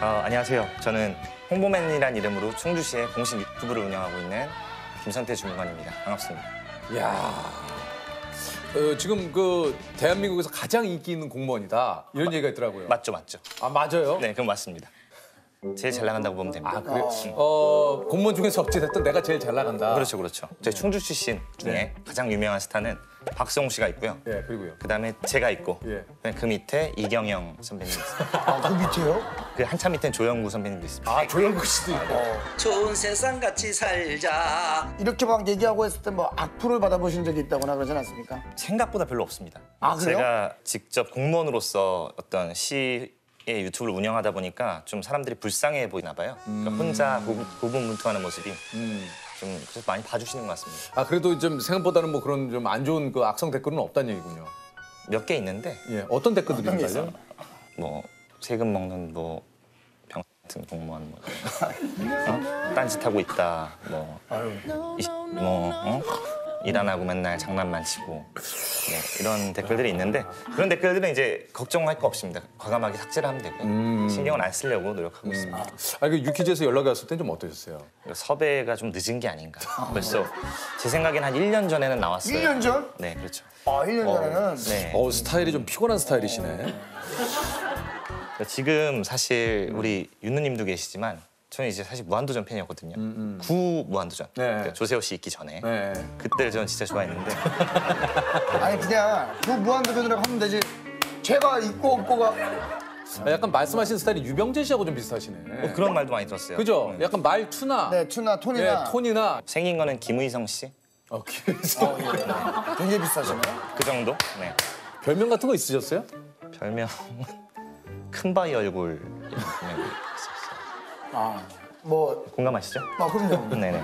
안녕하세요. 저는 홍보맨이란 이름으로 충주시의 공식 유튜브를 운영하고 있는 김선태 주무관입니다. 반갑습니다. 이야, 지금 그 대한민국에서 가장 인기 있는 공무원이다 이런 얘기가 있더라고요. 맞죠, 맞죠? 아, 맞아요? 네, 그럼 맞습니다. 제일 잘 나간다고 보면 됩니다. 아, 그래? 공무원 중에서 어찌됐든 내가 제일 잘 나간다. 그렇죠, 그렇죠. 저희 충주 출신 중에 가장 유명한 스타는 박성웅 씨가 있고요. 예, 그리고요. 그다음에 제가 있고, 예. 그 밑에 이경영 선배님이 있어요. 그 밑에요? 그 한참 밑엔 조영구 선배님도 있습니다. 아, 조영구 씨도 있고. 좋은 세상 같이 살자. 이렇게 막 얘기하고 했을 때 뭐 악플을 받아보신 적이 있다거나 그러지 않습니까? 생각보다 별로 없습니다. 아, 그래요? 제가 직접 공무원으로서 어떤 시의 유튜브를 운영하다 보니까 좀 사람들이 불쌍해 보이나 봐요. 그러니까 혼자 고분분투하는 모습이 좀 그래서 많이 봐주시는 것 같습니다. 아, 그래도 좀 생각보다는 뭐 그런 좀 안 좋은 그 악성 댓글은 없다는 얘기군요. 몇 개 있는데 예, 어떤 댓글들이 어떤 게 있나요? 뭐 세금 먹는 뭐 병 같은 공무원 뭐 딴짓하고 있다 일 안 하고 맨날 장난만 치고 이런 댓글들이 있는데 그런 댓글들은 이제 걱정할 거 없습니다. 과감하게 삭제를 하면 되고요. 신경을 안 쓰려고 노력하고 있습니다. 아, 그 유퀴즈에서 연락이 왔을 땐 좀 어떠셨어요? 섭외가 좀 늦은 게 아닌가. 벌써 제 생각엔 한 1년 전에는 나왔어요. 1년 전? 네, 그렇죠. 1년 전에는? 네. 스타일이 좀 피곤한 스타일이시네. 지금 사실 우리 윤누님도 계시지만 저는 이제 사실 무한도전 팬이었거든요. 구 무한도전. 네. 그러니까 조세호 씨 있기 전에. 네. 그때를 저는 진짜 좋아했는데 아니 그냥 그 무한도전이라고 하면 되지. 제가 있고 없고가 아, 약간 말씀하신 스타일이 유병재 씨하고 좀 비슷하시네. 그런 말도 많이 들었어요. 그죠? 네. 약간 말투나 네, 투나 톤이나 톤이나 생긴 거는 김의성 씨? 그래서 굉장히 비슷하시네. 그 정도? 네. 별명 같은 거 있으셨어요? 별명 큰바위 얼굴 이런 별명이 있었어요. 뭐 공감하시죠? 그럼요. 네네.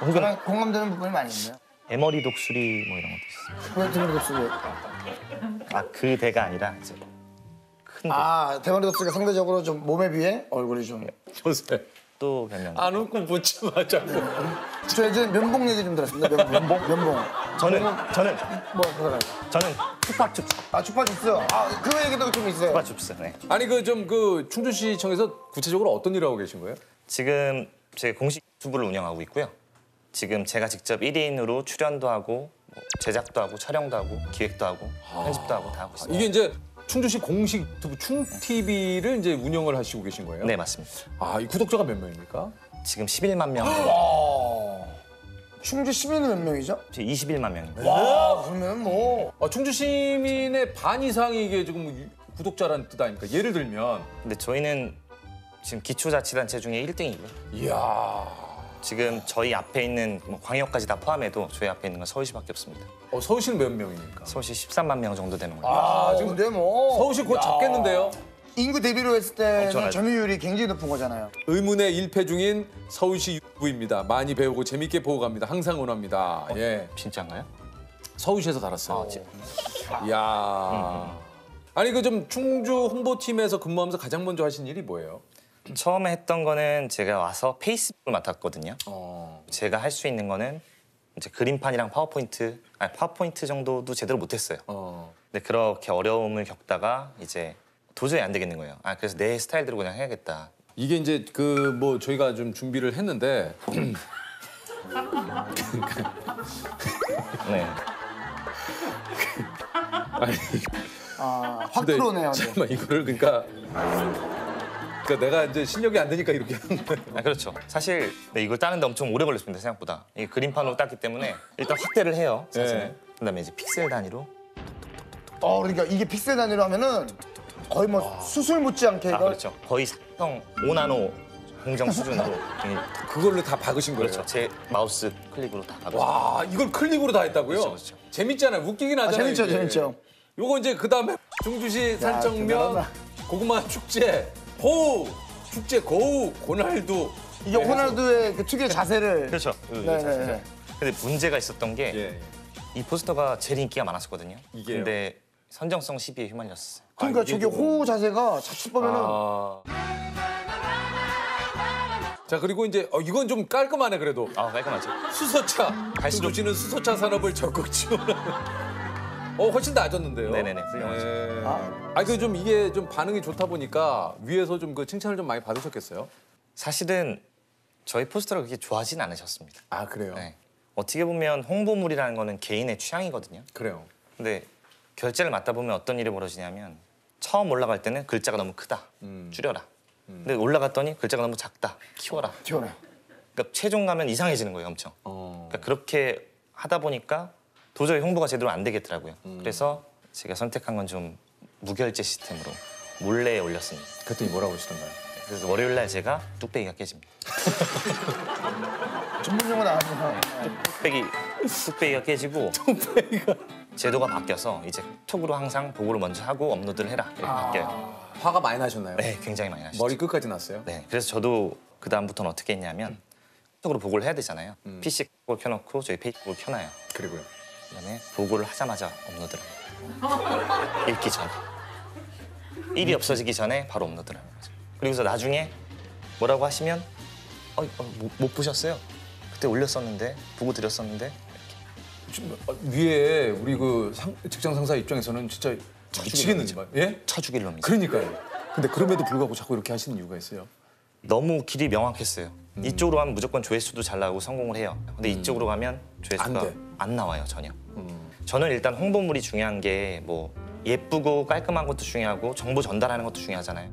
혹은 저랑 공감되는 부분이 많이 있네요. 애머리 독수리 뭐 이런 것도 있어요. 왜 대머리 독수리? 그 대가 아니라 이제 큰 대. 대머리 독수리가 상대적으로 좀 몸에 비해 얼굴이 좀. 조세. 또 별명. 안 웃고 묻지 마 자꾸. 저 이제 면봉 얘기 좀 들었습니다. 면봉. 저는 그거는. 춥밥춥스. 추파춥스. 그 얘기도 좀 있어요. 춥밥춥스. 네. 아니 그 좀 그 충주시청에서 구체적으로 어떤 일을 하고 계신 거예요? 지금 제 공식 유튜브를 운영하고 있고요. 지금 제가 직접 1인으로 출연도 하고 뭐 제작도 하고 촬영도 하고 기획도 하고 편집도 하고 다 하고 있습니다. 이게 이제 충주시 공식 유튜브 충TV를 이제 운영을 하시고 계신 거예요? 네, 맞습니다. 아, 이 구독자가 몇 명입니까? 지금 11만 명 정도. 충주 시민은 몇 명이죠? 21만 명입니다. 와, 그러면 뭐. 충주 시민의 반 이상이 이게 지금 구독자라는 뜻 아닙니까? 예를 들면 근데 저희는 지금 기초자치단체 중에 1등이고요. 이야. 지금 저희 앞에 있는 뭐 광역까지 다 포함해도 저희 앞에 있는 건 서울시밖에 없습니다. 서울시는 몇 명입니까? 서울시 13만 명 정도 되는 거예요. 지금 근데 뭐. 서울시 곧 잡겠는데요? 인구 대비로 했을 때는 엄청나죠. 점유율이 굉장히 높은 거잖아요. 의문의 1패 중인 서울시 유튜브입니다. 많이 배우고 재밌게 보고 갑니다. 항상 응원합니다. 예. 진짜인가요? 서울시에서 달았어요. 이야. 아니 그 좀 충주 홍보팀에서 근무하면서 가장 먼저 하신 일이 뭐예요? 처음에 했던 거는 제가 와서 페이스북을 맡았거든요. 제가 할 수 있는 거는 이제 그림판이랑 파워포인트 정도도 제대로 못했어요. 근데 그렇게 어려움을 겪다가 이제 도저히 안 되겠는 거예요. 그래서 내 스타일대로 그냥 해야겠다. 이게 이제 그 뭐 저희가 좀 준비를 했는데 네. 아니 확 들어오네요. 근데. 잠깐만 이거를 그러니까 내가 이제 실력이 안 되니까 이렇게 하는 거예요. 그렇죠. 사실 이걸 따는데 엄청 오래 걸렸습니다, 생각보다. 이게 그림판으로 땄기 때문에 일단 확대를 해요, 사진을. 그다음에 이제 픽셀 단위로. 그러니까 이게 픽셀 단위로 하면은 거의 뭐 수술 못지않게 이거. 그렇죠. 거의 형 5나노 공정 수준으로. 그걸로 다 박으신 거예요? 그렇죠. 제 마우스 클릭으로 다 박았어요. 와, 이걸 클릭으로 다 했다고요? 그렇죠. 재밌잖아요. 웃기긴 하잖아요. 재밌죠, 이게. 재밌죠. 요거 이제 그다음에 충주시 산정면 대단하다. 고구마 축제 호우 축제 고우 고날두 이게 호날두의 그 특유의 자세를. 그렇죠. 네네. 근데 문제가 있었던 게 예. 이 포스터가 제일 인기가 많았었거든요. 이게요? 근데 선정성 시비에 휘말렸어요. 그러니까 이게 저게 좀- 호우 자세가 자칫 보면은 자 그리고 이제 이건 좀 깔끔하네 그래도 깔끔하죠. 수소차 갈수록- 충주시는 수소차 산업을 적극 지원하는 훨씬 나아졌는데요. 네네네, 훌륭하죠. 네. 아니 그 좀 이게 좀 반응이 좋다 보니까 위에서 좀 그 칭찬을 좀 많이 받으셨겠어요? 사실은 저희 포스터를 그렇게 좋아하진 않으셨습니다. 아 그래요? 네. 어떻게 보면 홍보물이라는 거는 개인의 취향이거든요. 그래요. 근데 결제를 맡다 보면 어떤 일이 벌어지냐면 처음 올라갈 때는 글자가 너무 크다, 줄여라. 근데 올라갔더니 글자가 너무 작다, 키워라. 튀어나요. 그러니까 최종 가면 이상해지는 거예요, 엄청. 그러니까 그렇게 하다 보니까 도저히 홍보가 제대로 안 되겠더라고요. 그래서 제가 선택한 건 좀 무결제 시스템으로 몰래 올렸습니다. 그랬더니 뭐라고 하시던가요? 그래서 월요일 날 제가 뚝배기가 깨집니다. 전문 용어는 아니야. 뚝배기가 깨지고 제도가 바뀌어서 이제 톡으로 항상 보고를 먼저 하고 업로드를 해라 이렇게 바뀌어요. 화가 많이 나셨나요? 네, 굉장히 많이 나시죠. 머리 끝까지 났어요? 네, 그래서 저도 그 다음부터는 어떻게 했냐면 톡으로 보고를 해야 되잖아요. PC 를 켜놓고 저희 페이스북을 켜놔요. 그리고요. 그다음에 보고를 하자마자 업로드를 해요. 읽기 전에. 일이 없어지기 전에 바로 업로드를 하는 거죠. 그리고서 나중에 뭐라고 하시면 못 보셨어요? 그때 올렸었는데 보고 드렸었는데 지금 위에 우리 그 직장 상사 입장에서는 진짜 미치겠는지 말. 예? 쳐죽일 놈이죠. 그러니까요. 근데 그럼에도 불구하고 자꾸 이렇게 하시는 이유가 있어요. 너무 길이 명확했어요. 이쪽으로 가면 무조건 조회수도 잘 나오고 성공을 해요. 근데 이쪽으로 가면 조회수가 안 돼. 안 나와요, 전혀. 저는 일단 홍보물이 중요한 게 뭐 예쁘고 깔끔한 것도 중요하고 정보 전달하는 것도 중요하잖아요.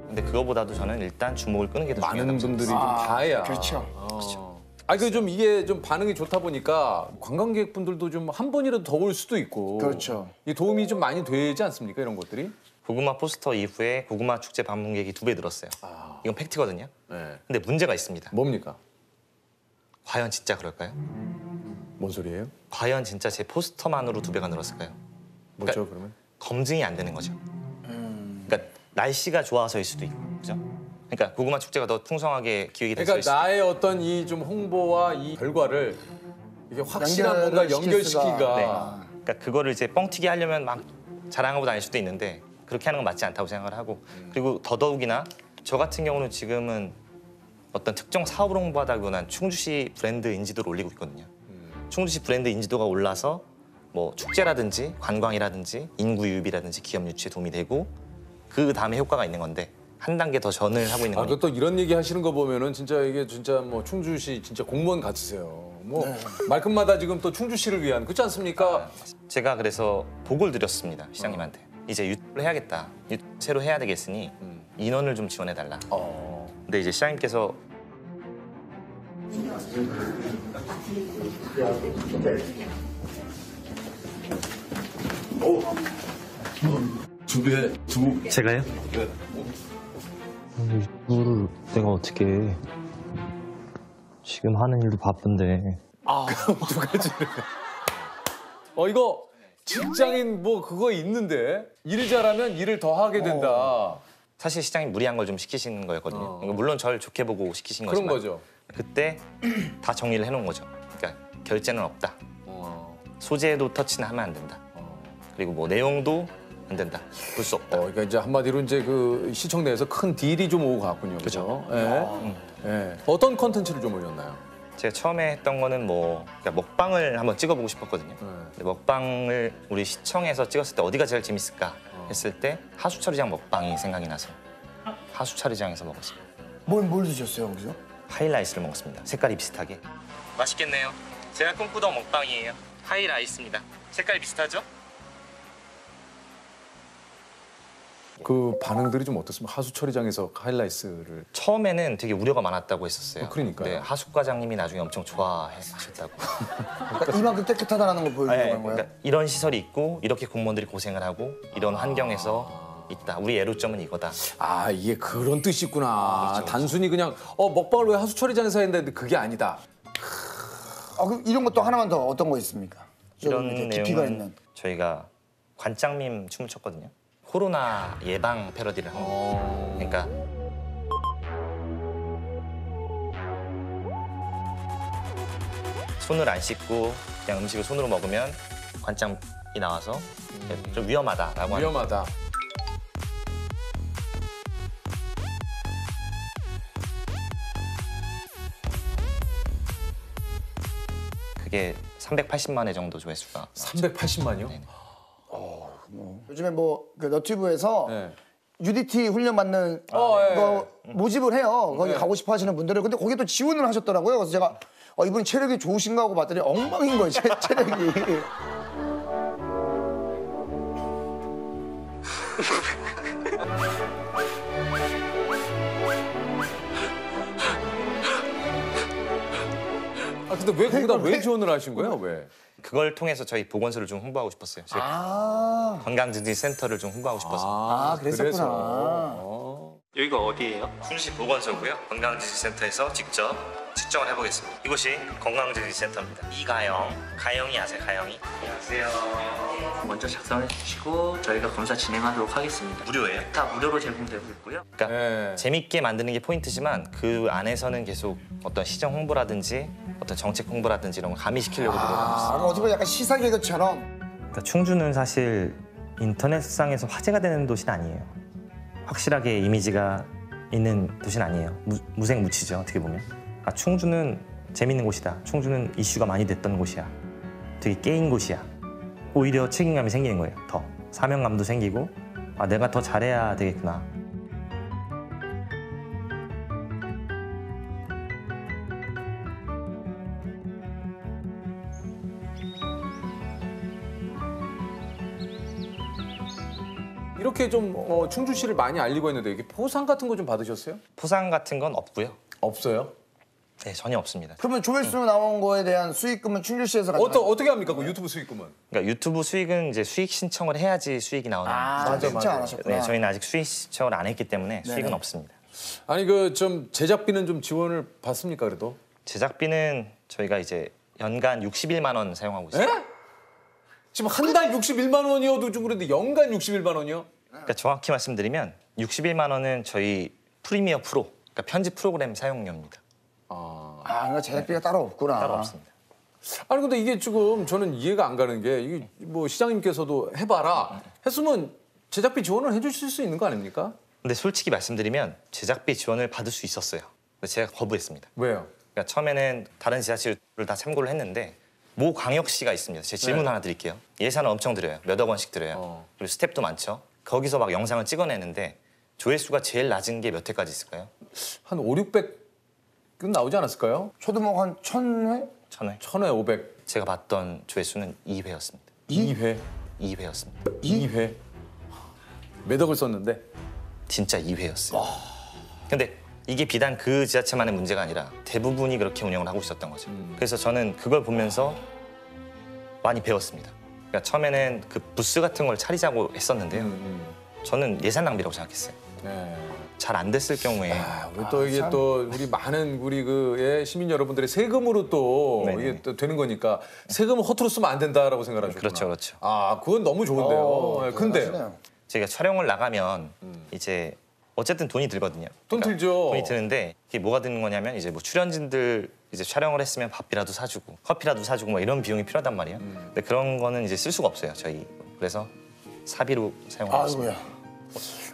근데 그거보다도 저는 일단 주목을 끄는 게 더 중요하다고 많은 분들이 생각해요. 좀 봐야. 그렇죠. 아니 그 좀 이게 좀 반응이 좋다 보니까 관광객분들도 좀 한 번이라도 더 올 수도 있고. 그렇죠. 이 도움이 좀 많이 되지 않습니까? 이런 것들이? 고구마 포스터 이후에 고구마 축제 방문객이 2배 늘었어요. 이건 팩트거든요. 네. 근데 문제가 있습니다. 뭡니까? 과연 진짜 그럴까요? 뭔 소리예요? 과연 진짜 제 포스터만으로 2배가 늘었을까요? 뭐죠 그러면? 검증이 안 되는 거죠. 그러니까 날씨가 좋아서일 수도 있고, 그죠? 그러니까 고구마 축제가 더 풍성하게 기획이 됐을 그러니까 수도 있고. 나의 어떤 이 좀 홍보와 이 결과를 이게 확실한 연결을 뭔가 시킬 연결시키기가 네. 그러니까 그거를 이제 뻥튀기 하려면 막 자랑하고 다닐 수도 있는데 그렇게 하는 건 맞지 않다고 생각을 하고 그리고 더더욱이나 저 같은 경우는 지금은 어떤 특정 사업을 홍보하다기보다는 충주시 브랜드 인지도를 올리고 있거든요. 충주시 브랜드 인지도가 올라서 뭐 축제라든지 관광이라든지 인구 유입이라든지 기업 유치에 도움이 되고 그 다음에 효과가 있는 건데 한 단계 더 전을 하고 있는 아, 거니까. 또 이런 얘기 하시는 거 보면은 진짜 이게 진짜 뭐 충주시 진짜 공무원 같으세요. 뭐 말끝마다 지금 또 충주시를 위한 그렇지 않습니까? 제가 그래서 보고를 드렸습니다 시장님한테. 이제 유튜브를 해야겠다. 새로 해야 되겠으니 인원을 좀 지원해달라. 근데 이제 시장님께서 준비해 두고 제가요? 유튜브를 내가 어떻게 해. 지금 하는 일도 바쁜데. 두 가지를. 이거 직장인 뭐 그거 있는데 일 잘하면 일을 더 하게 된다. 사실 시장님 무리한 걸 좀 시키신 거였거든요. 그러니까 물론 저를 좋게 보고 시키신 그런 거지만 거죠. 그때 다 정리를 해놓은 거죠. 그러니까 결제는 없다. 어. 소재도 터치는 하면 안 된다. 그리고 뭐 내용도 안 된다. 볼 수 없다. 그러니까 이제 한마디로 이제 그 시청 내에서 큰 딜이 좀 오고 갔군요. 그렇죠. 예. 어떤 컨텐츠를 좀 올렸나요? 제가 처음에 했던 거는 뭐 그러니까 먹방을 한번 찍어보고 싶었거든요. 근데 먹방을 우리 시청에서 찍었을 때 어디가 제일 재밌을까 했을 때 하수처리장 먹방이 생각이 나서 하수처리장에서 먹었습니다. 뭘 드셨어요 거기서? 하이라이스를 먹었습니다. 색깔이 비슷하게. 맛있겠네요. 제가 꿈꾸던 먹방이에요. 하이라이스입니다. 색깔이 비슷하죠? 그 반응들이 좀 어떻습니까? 하수처리장에서 하이라이스를. 처음에는 되게 우려가 많았다고 했었어요. 그러니까요. 네, 하숙 과장님이 나중에 엄청 좋아하셨다고. 그러니까 이만큼 깨끗하다는 걸 보여주려고 네, 한 거예요? 그러니까 이런 시설이 있고 이렇게 공무원들이 고생을 하고 이런 환경에서 있다. 우리 애로점은 이거다. 아 이게 그런 뜻이 있구나. 그렇죠. 단순히 그냥 먹방을 왜 하수처리장에서 했는데 그게 아니다. 그럼 이런 것도 하나만 더 어떤 거 있습니까? 좀 이런 이렇게 깊이가 내용은 있는. 저희가 관장님 춤을 췄거든요. 코로나 예방 패러디를 한 거예요. 그러니까 손을 안 씻고 그냥 음식을 손으로 먹으면 관장이 나와서 좀 위험하다라고 하는 위험하다. 그게 380만 회 정도 조회수가. 380만이요? 네네. 요즘에 그 너튜브에서 네. UDT 훈련 받는 예. 거 모집을 해요. 거기 가고 싶어 하시는 분들은. 근데 거기 또 지원을 하셨더라고요. 그래서 제가 이분이 체력이 좋으신가 하고 봤더니 엉망인 거예요, 체력이. 아 근데 왜 거기다 왜 지원을 하신 거예요? 왜? 그걸 통해서 저희 보건소를 좀 홍보하고 싶었어요. 저희 아, 건강증진센터를 좀 홍보하고 싶어서. 아, 그랬었구나. 그래서. 여기가 어디예요? 순시 보건소고요. 건강증진센터에서 직접 측정을 해보겠습니다. 이곳이 건강증진센터입니다. 이가영, 가영이 아세요? 가영이? 안녕하세요. 먼저 작성해 주시고 저희가 검사 진행하도록 하겠습니다. 무료예요? 다 무료로 제공되고 있고요. 그러니까 네. 재밌게 만드는 게 포인트지만 그 안에서는 계속 어떤 시정 홍보라든지 어떤 정책 홍보라든지 이런 걸 가미시키려고 노력하고 있어요. 어떻게 보면 약간 시사 개그처럼. 그러니까 충주는 사실 인터넷상에서 화제가 되는 도시는 아니에요. 확실하게 이미지가 있는 도시는 아니에요. 무색무취죠, 어떻게 보면. 아, 충주는 재밌는 곳이다. 충주는 이슈가 많이 됐던 곳이야. 되게 깨인 곳이야. 오히려 책임감이 생기는 거예요. 더 사명감도 생기고 아, 내가 더 잘해야 되겠구나. 이렇게 좀 충주시를 많이 알리고 있는데 이게 포상 같은 거 좀 받으셨어요? 포상 같은 건 없고요. 없어요. 네, 전혀 없습니다. 그러면 조회수 나온 거에 대한 수익금은 충주시에서 가져가요? 어떻게 합니까? 그 유튜브 수익금은? 그러니까 유튜브 수익은 이제 수익 신청을 해야지 수익이 나오는. 맞아, 신청 안 하셨구나. 네, 저희는 아직 수익 신청을 안 했기 때문에 수익은 없습니다. 아니 그 좀 제작비는 좀 지원을 받습니까 그래도? 제작비는 저희가 이제 연간 61만 원 사용하고 있어요. 에? 지금 한 달 61만 원이어도 좀 그런데 연간 61만 원이요? 그러니까 정확히 말씀드리면 61만 원은 저희 프리미어 프로, 그러니까 편집 프로그램 사용료입니다. 그러니까 제작비가 따로 없구나. 따로 없습니다. 아니 근데 이게 지금 저는 이해가 안 가는 게 이게 뭐 시장님께서도 해봐라 했으면 제작비 지원을 해주실 수 있는 거 아닙니까? 근데 솔직히 말씀드리면 제작비 지원을 받을 수 있었어요. 근데 제가 거부했습니다. 왜요? 그러니까 처음에는 다른 지자체를 다 참고를 했는데 모 광역시가 있습니다. 제 질문 하나 드릴게요. 예산을 엄청 들여요. 몇억 원씩 들여요. 그리고 스텝도 많죠. 거기서 막 영상을 찍어내는데 조회수가 제일 낮은 게 몇 회까지 있을까요? 한 5, 600은 나오지 않았을까요? 초두목 한 1000회? 1000회. 1000회 500. 제가 봤던 조회수는 2회였습니다. 2회. 2회였습니다. 2회. 몇 억을 썼는데? 진짜 2회였어요. 근데 이게 비단 그 지자체만의 문제가 아니라 대부분이 그렇게 운영을 하고 있었던 거죠. 그래서 저는 그걸 보면서 많이 배웠습니다. 그러니까 처음에는 그 부스 같은 걸 차리자고 했었는데요. 저는 예산 낭비라고 생각했어요. 네. 잘 안 됐을 경우에 우리 또 이게 또 우리 많은 우리 그 시민 여러분들의 세금으로 또 네네. 이게 또 되는 거니까 세금을 허투루 쓰면 안 된다라고 생각하셨구나. 그렇죠, 그렇죠. 아, 그건 너무 좋은데요. 네, 근데요. 대단하시네요. 제가 촬영을 나가면 이제 어쨌든 돈이 들거든요. 돈 그러니까 들죠. 돈이 드는데 이게 뭐가 드는 거냐면 이제 뭐 출연진들 이제 촬영을 했으면 밥이라도 사주고 커피라도 사주고 뭐 이런 비용이 필요하단 말이에요. 근데 그런 거는 이제 쓸 수가 없어요, 저희. 그래서 사비로 사용하고 있습니다. 아이고야.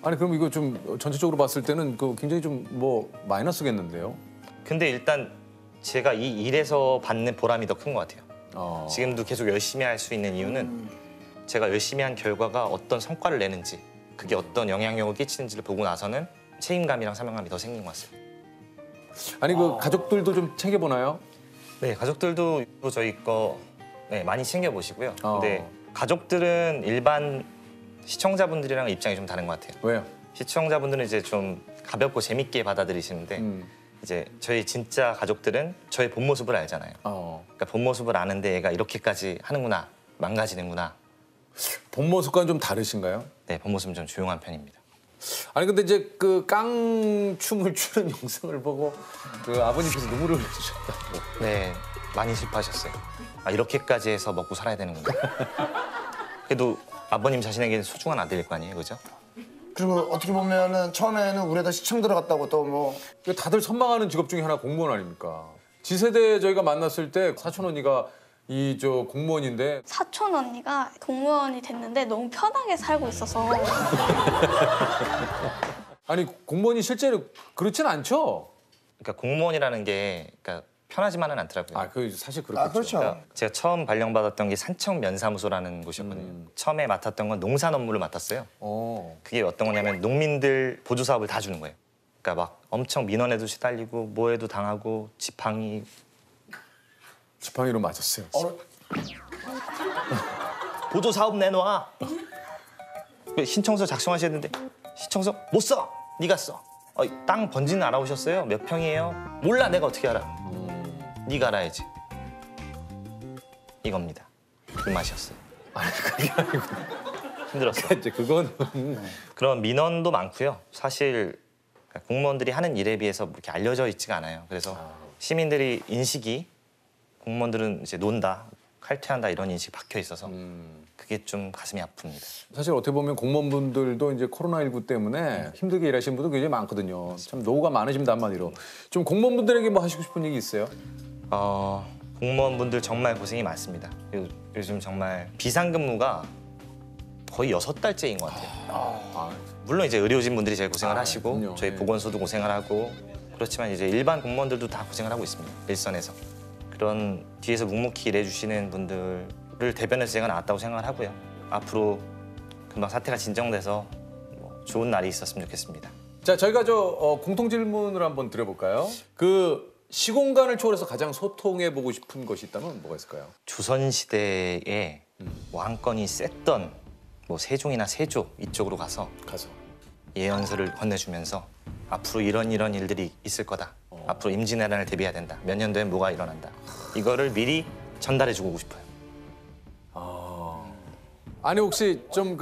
아니 그럼 이거 좀 전체적으로 봤을 때는 그 굉장히 좀 뭐 마이너스겠는데요. 근데 일단 제가 이 일에서 받는 보람이 더 큰 것 같아요. 지금도 계속 열심히 할 수 있는 이유는 제가 열심히 한 결과가 어떤 성과를 내는지 그게 어떤 영향력을 끼치는지를 보고 나서는 책임감이랑 사명감이 더 생긴 것 같습니다. 아니 그 가족들도 좀 챙겨보나요? 네, 가족들도 저희 거 네, 많이 챙겨보시고요. 근데 가족들은 일반 시청자분들이랑 입장이 좀 다른 것 같아요. 왜요? 시청자분들은 이제 좀 가볍고 재밌게 받아들이시는데 이제 저희 진짜 가족들은 저의 본 모습을 알잖아요. 그러니까 본 모습을 아는데 얘가 이렇게까지 하는구나, 망가지는구나. 본 모습과는 좀 다르신가요? 네, 본 모습은 좀 조용한 편입니다. 아니 근데 이제 그 깡춤을 추는 영상을 보고 그 아버님께서 눈물을 흘리셨다고. 네, 많이 슬퍼하셨어요. 아, 이렇게까지 해서 먹고 살아야 되는구나. 그래도 아버님 자신에게는 소중한 아들일 거 아니에요, 그죠? 그리고 어떻게 보면은 처음에는 우리도 시청 들어갔다고 또 뭐 다들 선망하는 직업 중에 하나 공무원 아닙니까? 지세대 저희가 만났을 때 사촌 언니가 이 저 공무원인데 사촌 언니가 공무원이 됐는데 너무 편하게 살고 있어서 아니 공무원이 실제로 그렇진 않죠? 그러니까 공무원이라는 게 그러니까 편하지만은 않더라고요. 아, 그 사실 그렇겠죠. 그렇죠. 그러니까 제가 처음 발령받았던 게 산청면사무소라는 곳이었거든요. 처음에 맡았던 건 농산 업무를 맡았어요. 그게 어떤 거냐면 농민들 보조 사업을 다 주는 거예요. 그러니까 막 엄청 민원에도 시달리고 뭐에도 당하고 지팡이 지팡이로 맞았어요. 보조 사업 내놔. 신청서 작성하셨는데 신청서 못 써. 네가 써. 땅 번지는 알아보셨어요? 몇 평이에요? 몰라. 내가 어떻게 알아? 네가 알아야지. 이겁니다. 그 맛이었어요. 아니, 그게 아니고. 힘들었어요. 이제 그건 그런 민원도 많고요. 사실 공무원들이 하는 일에 비해서 그렇게 알려져 있지가 않아요. 그래서 시민들이 인식이 공무원들은 이제 논다, 칼퇴한다 이런 인식이 박혀 있어서 그게 좀 가슴이 아픕니다. 사실 어떻게 보면 공무원분들도 이제 코로나19 때문에 힘들게 일하시는 분들 굉장히 많거든요. 참 노고가 많으십니다, 한마디로. 좀 공무원분들에게 뭐 하시고 싶은 얘기 있어요? 공무원분들 정말 고생이 많습니다. 요즘 정말 비상근무가 거의 6달째인 것 같아요. 물론 이제 의료진분들이 제일 고생을 하시고 그럼요. 저희 예. 보건소도 고생을 하고 그렇지만 이제 일반 공무원들도 다 고생을 하고 있습니다. 일선에서. 그런 뒤에서 묵묵히 일해주시는 분들을 대변해서 제가 나왔다고 생각을 하고요. 앞으로 금방 사태가 진정돼서 뭐 좋은 날이 있었으면 좋겠습니다. 자, 저희가 공통 질문을 한번 드려볼까요? 그 시공간을 초월해서 가장 소통해보고 싶은 것이 있다면 뭐가 있을까요? 조선시대에 왕권이 셌던 뭐 세종이나 세조 이쪽으로 가서 예언서를 건네주면서 앞으로 이런 일들이 있을 거다. 앞으로 임진왜란을 대비해야 된다. 몇 년도엔 뭐가 일어난다. 이거를 미리 전달해주고 싶어요. 아니, 혹시 좀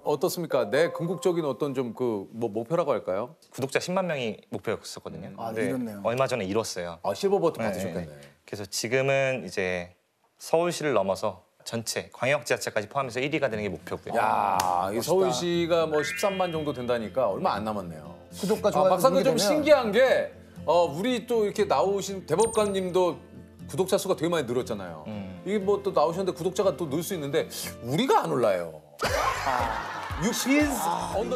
어떻습니까? 내 궁극적인 어떤 좀 뭐 목표라고 할까요? 구독자 10만 명이 목표였었거든요. 근데 이뤘네요. 얼마 전에 이뤘어요. 실버 버튼 네, 받으셨겠네. 네. 그래서 지금은 이제 서울시를 넘어서 전체 광역지자체까지 포함해서 1위가 되는 게 목표고요. 야, 이 서울시가 뭐 13만 정도 된다니까 얼마 안 남았네요. 구독과 좋아요 막상 좀 누르게 되면 신기한 게 우리 또 이렇게 나오신 대법관님도 구독자 수가 되게 많이 늘었잖아요. 이게 뭐 또 나오셨는데 구독자가 또 늘 수 있는데 우리가 안 올라요. 60 언더